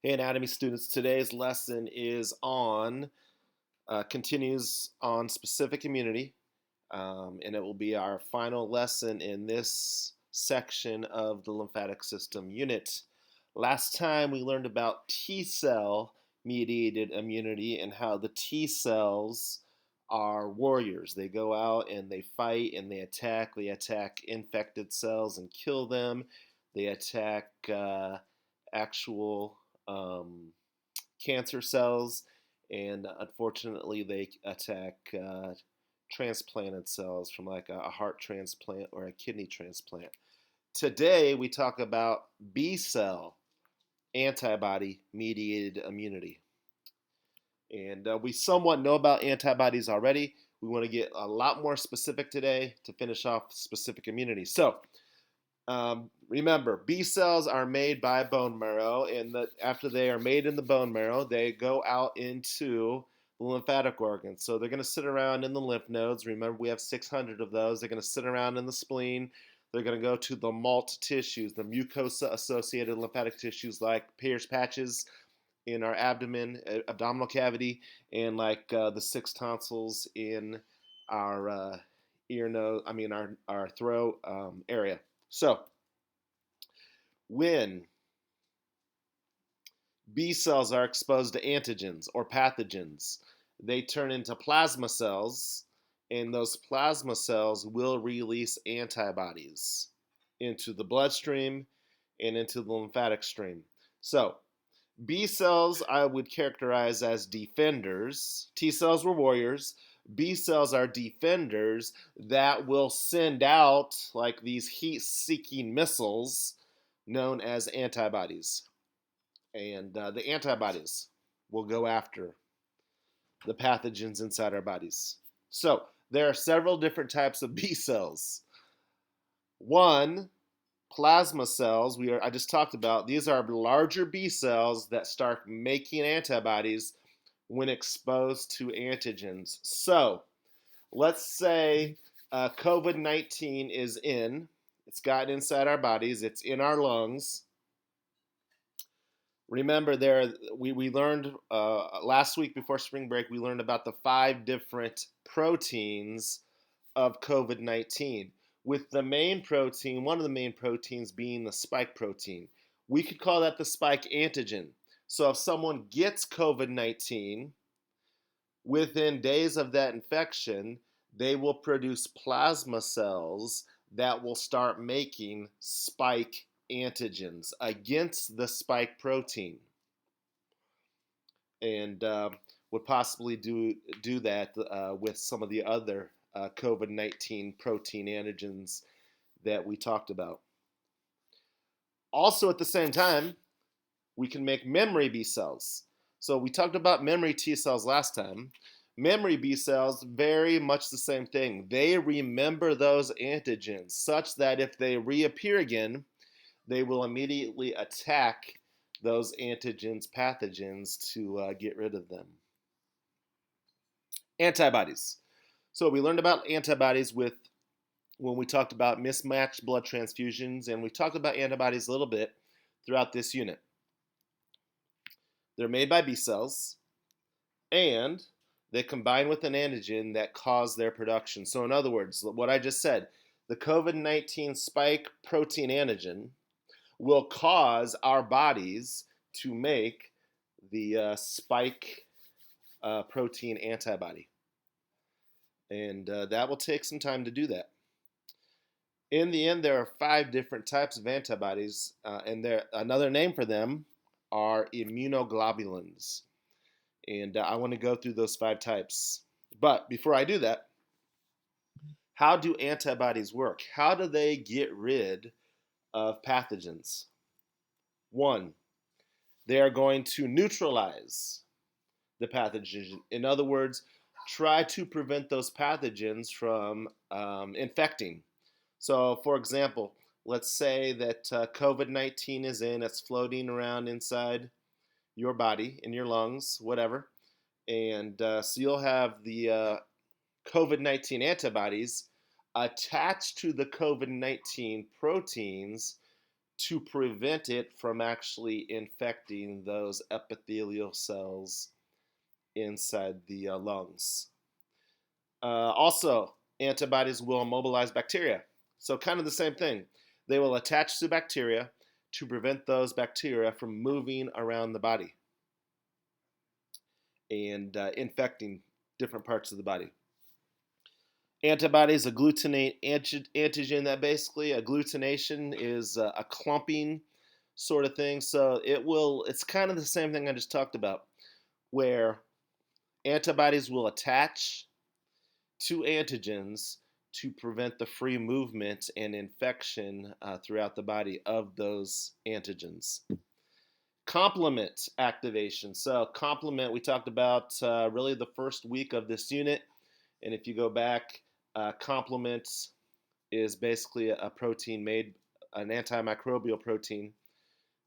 Hey, anatomy students, today's lesson continues on specific immunity, and it will be our final lesson in this section of the lymphatic system unit. Last time we learned about T cell mediated immunity and how the T cells are warriors. They go out and they fight and they attack. They attack infected cells and kill them. They attack actual cancer cells, and unfortunately, they attack transplanted cells from like a heart transplant or a kidney transplant. Today, we talk about B cell antibody mediated immunity. And we somewhat know about antibodies already. We want to get a lot more specific today to finish off specific immunity. So, remember, B cells are made by bone marrow, and after they are made in the bone marrow, they go out into the lymphatic organs. So they're going to sit around in the lymph nodes. Remember, we have 600 of those. They're going to sit around in the spleen. They're going to go to the MALT tissues, the mucosa-associated lymphatic tissues like Peyer's patches in our abdominal cavity, and like the six tonsils in our ear, nose, our throat area. So, when B cells are exposed to antigens or pathogens, they turn into plasma cells, and those plasma cells will release antibodies into the bloodstream and into the lymphatic stream. So, B cells I would characterize as defenders. T cells were warriors. B cells are defenders that will send out like these heat-seeking missiles known as antibodies. And the antibodies will go after the pathogens inside our bodies. So there are several different types of B cells. One, plasma cells, I just talked about. These are larger B cells that start making antibodies when exposed to antigens. So let's say COVID-19 is it's gotten inside our bodies, it's in our lungs. Remember, we learned last week before spring break, we learned about the 5 different proteins of COVID-19, with the main protein, one of the main proteins being the spike protein. We could call that the spike antigen. So if someone gets COVID-19, within days of that infection, they will produce plasma cells that will start making spike antigens against the spike protein, and would possibly do that with some of the other COVID-19 protein antigens that we talked about. Also, at the same time, we can make memory B cells. So we talked about memory T cells last time. Memory B cells, very much the same thing. They remember those antigens such that if they reappear again, they will immediately attack those antigens, pathogens, to get rid of them. Antibodies. So we learned about antibodies when we talked about mismatched blood transfusions, and we talked about antibodies a little bit throughout this unit. They're made by B cells, and they combine with an antigen that cause their production. So in other words, what I just said, the COVID-19 spike protein antigen will cause our bodies to make the spike protein antibody. And that will take some time to do that. In the end, there are 5 different types of antibodies, and another name for them are immunoglobulins. And I want to go through those 5 types. But before I do that, how do antibodies work? How do they get rid of pathogens? 1, they are going to neutralize the pathogen. In other words, try to prevent those pathogens from infecting. So, for example, let's say that COVID-19 is it's floating around inside your body, in your lungs, whatever. And so you'll have the COVID-19 antibodies attached to the COVID-19 proteins to prevent it from actually infecting those epithelial cells inside the lungs. Also, antibodies will immobilize bacteria. So, kind of the same thing. They will attach to bacteria to prevent those bacteria from moving around the body and infecting different parts of the body. Antibodies, a glutinate antigen that basically agglutination is a clumping sort of thing. So it's kind of the same thing I just talked about, where antibodies will attach to antigens to prevent the free movement and infection throughout the body of those antigens. Complement activation. So complement, we talked about really the first week of this unit. And if you go back, complement is basically a protein made, an antimicrobial protein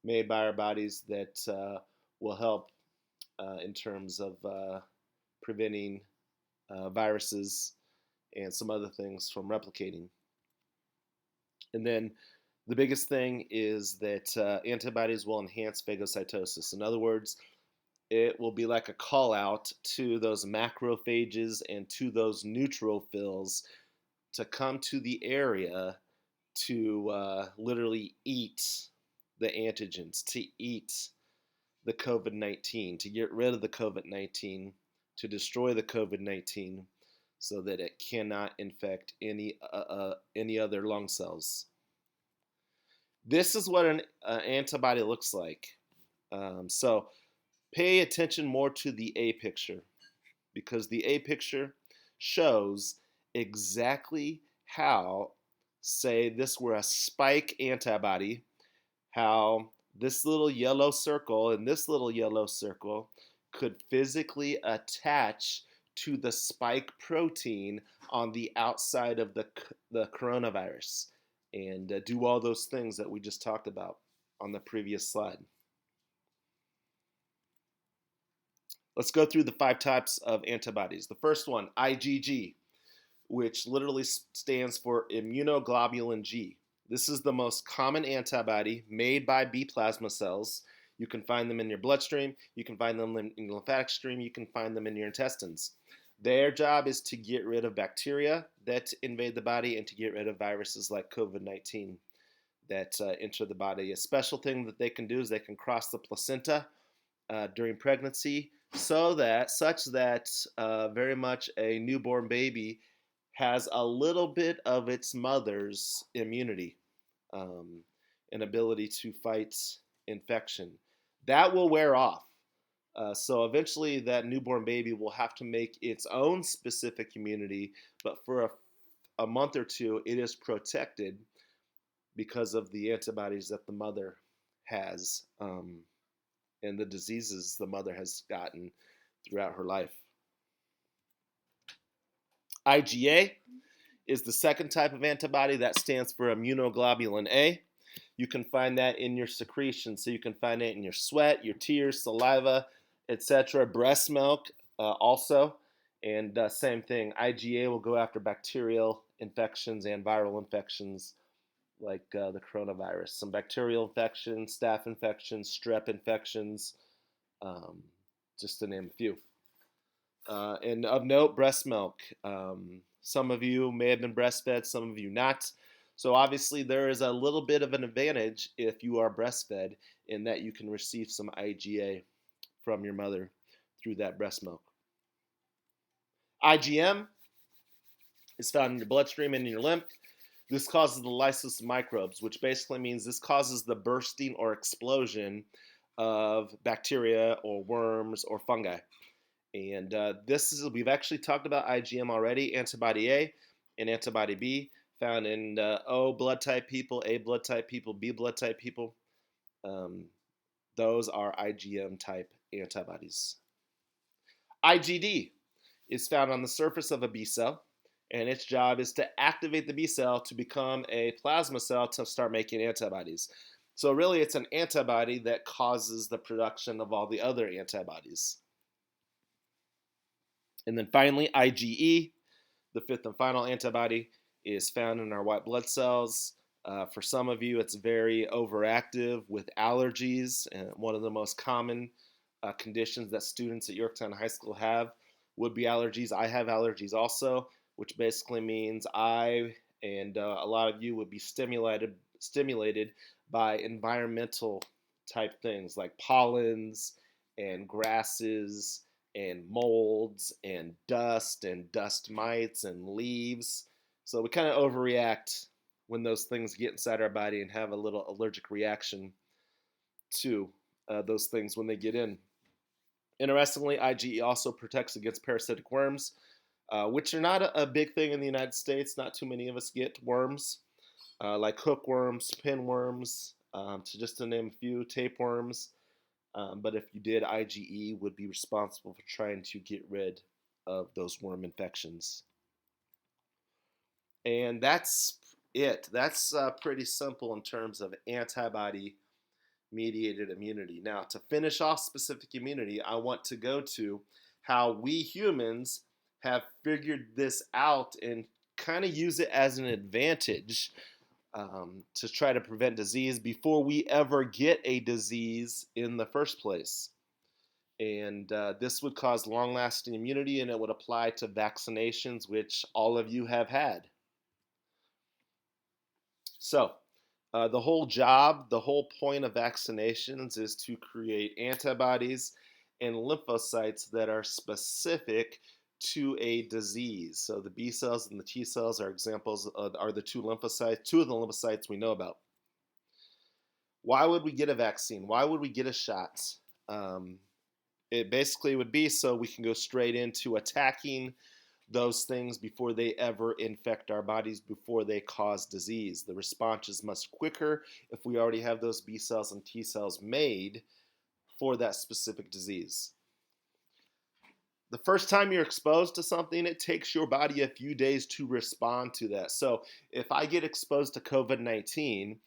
made by our bodies that will help in terms of preventing viruses and some other things from replicating. And then the biggest thing is that antibodies will enhance phagocytosis. In other words, it will be like a call out to those macrophages and to those neutrophils to come to the area to literally eat the antigens, to eat the COVID-19, to get rid of the COVID-19, to destroy the COVID-19 so that it cannot infect any other lung cells. This is what an antibody looks like. So pay attention more to the A picture, because the A picture shows exactly how, say this were a spike antibody, how this little yellow circle and this little yellow circle could physically attach to the spike protein on the outside of the coronavirus and do all those things that we just talked about on the previous slide. Let's go through the 5 types of antibodies. The first one, IgG, which literally stands for immunoglobulin G. This is the most common antibody made by B plasma cells. You can find them in your bloodstream, you can find them in your lymphatic stream, you can find them in your intestines. Their job is to get rid of bacteria that invade the body and to get rid of viruses like COVID-19 that enter the body. A special thing that they can do is they can cross the placenta during pregnancy, such that very much a newborn baby has a little bit of its mother's immunity and ability to fight infection. That will wear off. So eventually that newborn baby will have to make its own specific immunity, but for a month or two, it is protected because of the antibodies that the mother has and the diseases the mother has gotten throughout her life. IgA is the second type of antibody that stands for immunoglobulin A. You can find that in your secretion, so you can find it in your sweat, your tears, saliva, etc. Breast milk also, and same thing. IgA will go after bacterial infections and viral infections like the coronavirus. Some bacterial infections, staph infections, strep infections, just to name a few. And of note, breast milk. Some of you may have been breastfed, some of you not. So obviously there is a little bit of an advantage if you are breastfed in that you can receive some IgA from your mother through that breast milk. IgM is found in your bloodstream and in your lymph. This causes the lysis of microbes, which basically means this causes the bursting or explosion of bacteria or worms or fungi. And we've actually talked about IgM already, antibody A and antibody B, found in O blood type people, A blood type people, B blood type people. Those are IgM type antibodies. IgD is found on the surface of a B cell, and its job is to activate the B cell to become a plasma cell to start making antibodies. So really it's an antibody that causes the production of all the other antibodies. And then finally, IgE, the fifth and final antibody, is found in our white blood cells. For some of you, it's very overactive with allergies. And one of the most common conditions that students at Yorktown High School have would be allergies. I have allergies also, which basically means I and a lot of you would be stimulated by environmental type things like pollens and grasses and molds and dust mites and leaves. So we kind of overreact when those things get inside our body and have a little allergic reaction to those things when they get in. Interestingly, IgE also protects against parasitic worms, which are not a big thing in the United States. Not too many of us get worms, like hookworms, pinworms, to name a few, tapeworms. But if you did, IgE would be responsible for trying to get rid of those worm infections. And that's it. That's pretty simple in terms of antibody mediated immunity. Now, to finish off specific immunity, I want to go to how we humans have figured this out and kind of use it as an advantage to try to prevent disease before we ever get a disease in the first place. And this would cause long lasting immunity, and it would apply to vaccinations, which all of you have had. So, the whole point of vaccinations is to create antibodies and lymphocytes that are specific to a disease. So the B cells and the T cells are examples are the two of the lymphocytes we know about. Why would we get a vaccine? Why would we get a shot? It basically would be so we can go straight into attacking those things before they ever infect our bodies, before they cause disease. The response is much quicker if we already have those B cells and T cells made for that specific disease. The first time you're exposed to something, it takes your body a few days to respond to that. So if I get exposed to COVID-19,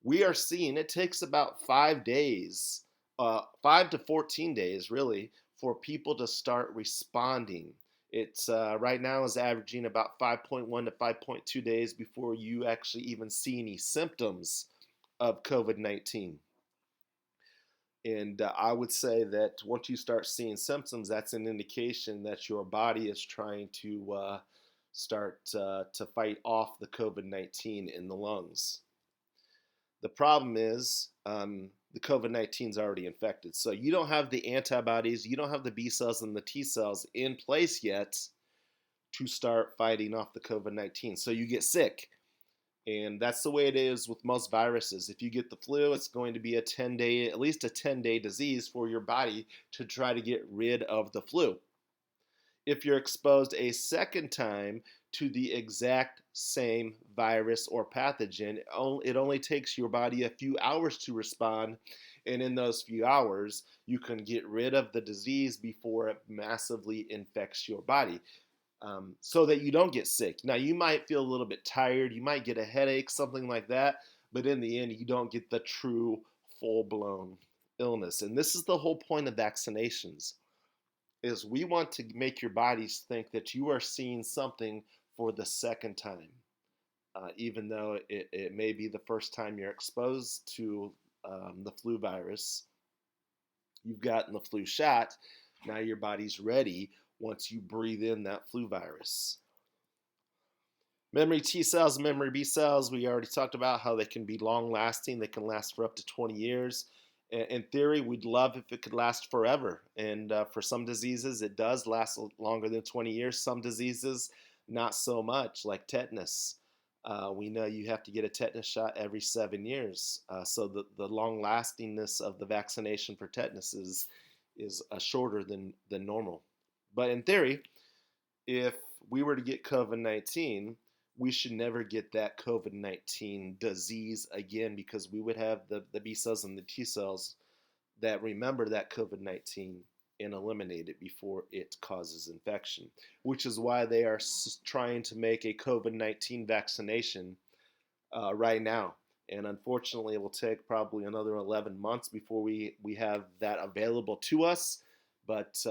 we are seeing it takes about 5 days, 5 to 14 days really, for people to start responding. It's right now is averaging about 5.1 to 5.2 days before you actually even see any symptoms of COVID-19. And I would say that once you start seeing symptoms, that's an indication that your body is trying to start to fight off the COVID-19 in the lungs. The problem is the COVID-19 is already infected. So you don't have the antibodies, you don't have the B cells and the T cells in place yet to start fighting off the COVID-19. So you get sick. And that's the way it is with most viruses. If you get the flu, it's going to be at least a 10-day disease for your body to try to get rid of the flu. If you're exposed a second time to the exact same virus or pathogen, it only takes your body a few hours to respond. And in those few hours, you can get rid of the disease before it massively infects your body. So that you don't get sick. Now, you might feel a little bit tired, you might get a headache, something like that, but in the end, you don't get the true full-blown illness. And this is the whole point of vaccinations, is we want to make your bodies think that you are seeing something for the second time, even though it may be the first time you're exposed to the flu virus. You've gotten the flu shot, now your body's ready once you breathe in that flu virus. Memory T cells, memory B cells, we already talked about how they can be long lasting. They can last for up to 20 years. In theory, we'd love if it could last forever. And for some diseases, it does last longer than 20 years. Some diseases, not so much, like tetanus. We know you have to get a tetanus shot every 7 years. So the long lastingness of the vaccination for tetanus is shorter than normal. But in theory, if we were to get COVID-19, we should never get that COVID-19 disease again, because we would have the B cells and the T cells that remember that COVID-19 and eliminate it before it causes infection, which is why they are trying to make a COVID-19 vaccination right now. And unfortunately, it will take probably another 11 months before we have that available to us. But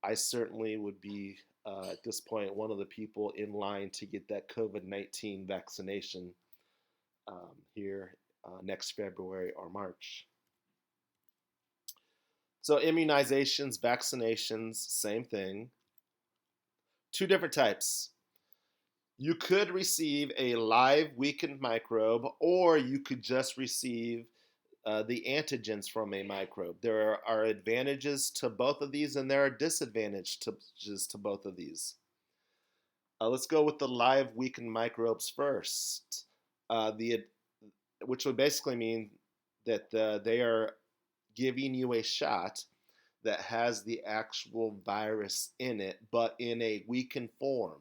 I certainly would be, at this point, one of the people in line to get that COVID-19 vaccination here next February or March. So immunizations, vaccinations, same thing. Two different types. You could receive a live weakened microbe, or you could just receive the antigens from a microbe. There are advantages to both of these, and there are disadvantages to both of these. Let's go with the live weakened microbes first. Which would basically mean that they are giving you a shot that has the actual virus in it, but in a weakened form.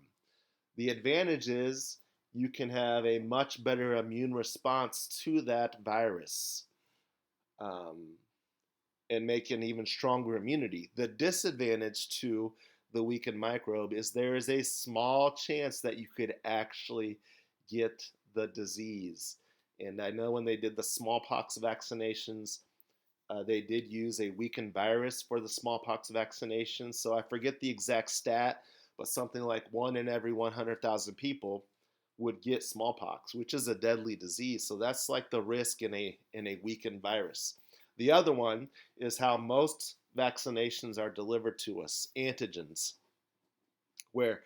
The advantage is you can have a much better immune response to that virus, um, and make an even stronger immunity. The disadvantage to the weakened microbe is there is a small chance that you could actually get the disease. And I know when they did the smallpox vaccinations, they did use a weakened virus for the smallpox vaccination. So I forget the exact stat, but something like 1 in every 100,000 people would get smallpox, which is a deadly disease. So that's like the risk in a weakened virus. The other one is how most vaccinations are delivered to us, antigens, where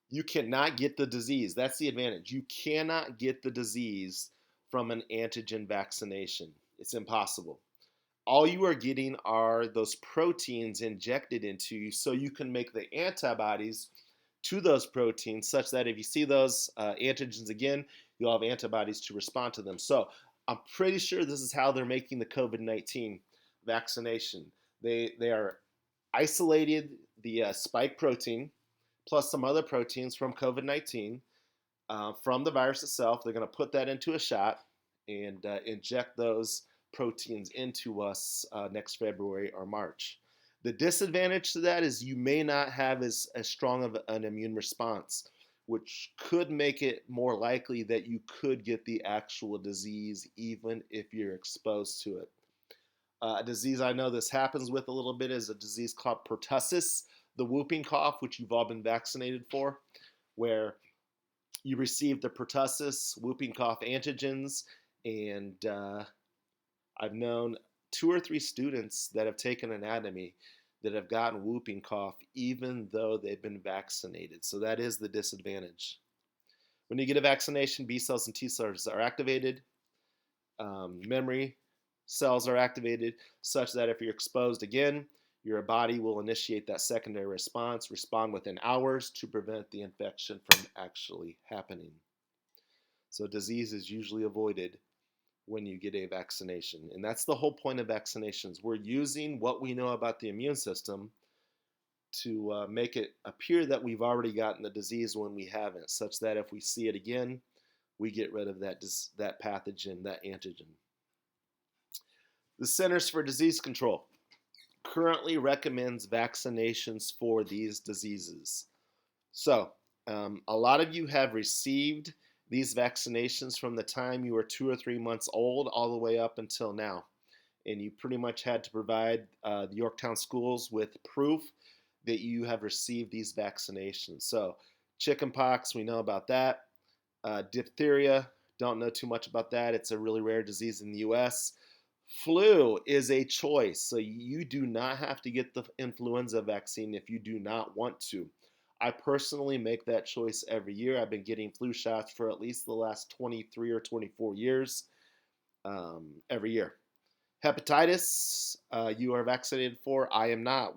you cannot get the disease. That's the advantage. You cannot get the disease from an antigen vaccination. It's impossible. All you are getting are those proteins injected into you so you can make the antibodies to those proteins, such that if you see those antigens again, you'll have antibodies to respond to them. So I'm pretty sure this is how they're making the COVID-19 vaccination. They are isolated the spike protein plus some other proteins from COVID-19 from the virus itself. They're going to put that into a shot and inject those proteins into us next February or March. The disadvantage to that is you may not have as strong of an immune response, which could make it more likely that you could get the actual disease even if you're exposed to it. A disease I know this happens with a little bit is a disease called pertussis, the whooping cough, which you've all been vaccinated for, where you receive the pertussis whooping cough antigens, and I've known 2 or 3 students that have taken anatomy that have gotten whooping cough even though they've been vaccinated. So that is the disadvantage. When you get a vaccination, B cells and T cells are activated. Memory cells are activated such that if you're exposed again, your body will initiate that secondary response, respond within hours to prevent the infection from actually happening. So disease is usually avoided when you get a vaccination. And that's the whole point of vaccinations. We're using what we know about the immune system to make it appear that we've already gotten the disease when we haven't, such that if we see it again, we get rid of that pathogen, that antigen. The Centers for Disease Control currently recommends vaccinations for these diseases. So, a lot of you have received these vaccinations from the time you were 2 or 3 months old all the way up until now. And you pretty much had to provide the Yorktown schools with proof that you have received these vaccinations. So, chickenpox, we know about that. Diphtheria, don't know too much about that. It's a really rare disease in the US. Flu is a choice, so you do not have to get the influenza vaccine if you do not want to. I personally make that choice every year. I've been getting flu shots for at least the last 23 or 24 years, every year. Hepatitis, you are vaccinated for. I am not.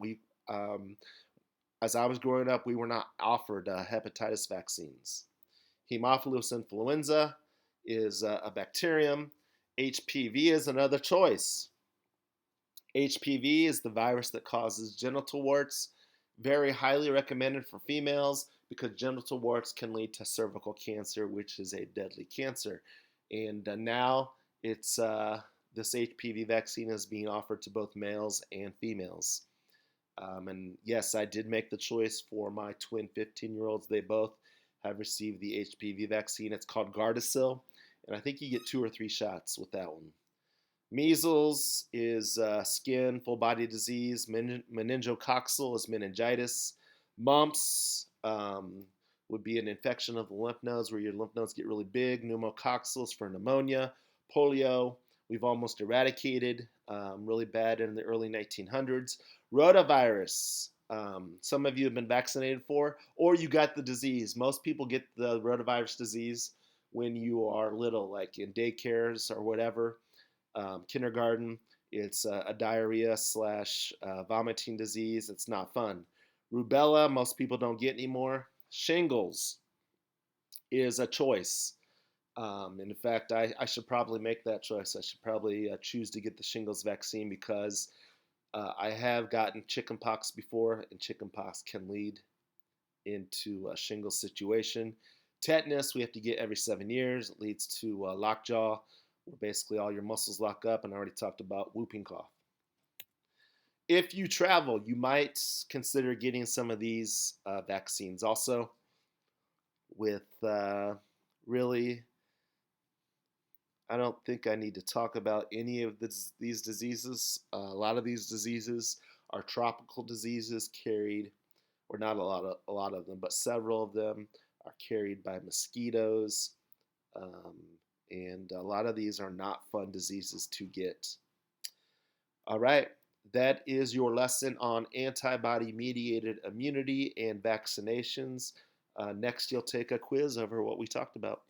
As I was growing up, we were not offered hepatitis vaccines. Haemophilus influenza is a bacterium. HPV is another choice. HPV is the virus that causes genital warts. Very highly recommended for females because genital warts can lead to cervical cancer, which is a deadly cancer. And now it's this HPV vaccine is being offered to both males and females. And yes, I did make the choice for my twin 15-year-olds. They both have received the HPV vaccine. It's called Gardasil, and I think you get 2 or 3 shots with that one. Measles is skin, full body disease. Meningococcal is meningitis. Mumps would be an infection of the lymph nodes where your lymph nodes get really big. Pneumococcal for pneumonia. Polio, we've almost eradicated, really bad in the early 1900s. Rotavirus, some of you have been vaccinated for, or you got the disease. Most people get the rotavirus disease when you are little, like in daycares or whatever, kindergarten. It's a diarrhea slash vomiting disease. It's not fun. Rubella, most people don't get anymore. Shingles is a choice. In fact, I should probably make that choice. I should probably choose to get the shingles vaccine because I have gotten chickenpox before, and chickenpox can lead into a shingles situation. Tetanus, we have to get every 7 years. It leads to lockjaw, where basically all your muscles lock up, and I already talked about whooping cough. If you travel, you might consider getting some of these vaccines also with really, I don't think I need to talk about any of these diseases. A lot of these diseases are tropical diseases carried, or not a lot of them, but several of them are carried by mosquitoes, um, and a lot of these are not fun diseases to get. All right, that is your lesson on antibody-mediated immunity and vaccinations. Next, you'll take a quiz over what we talked about.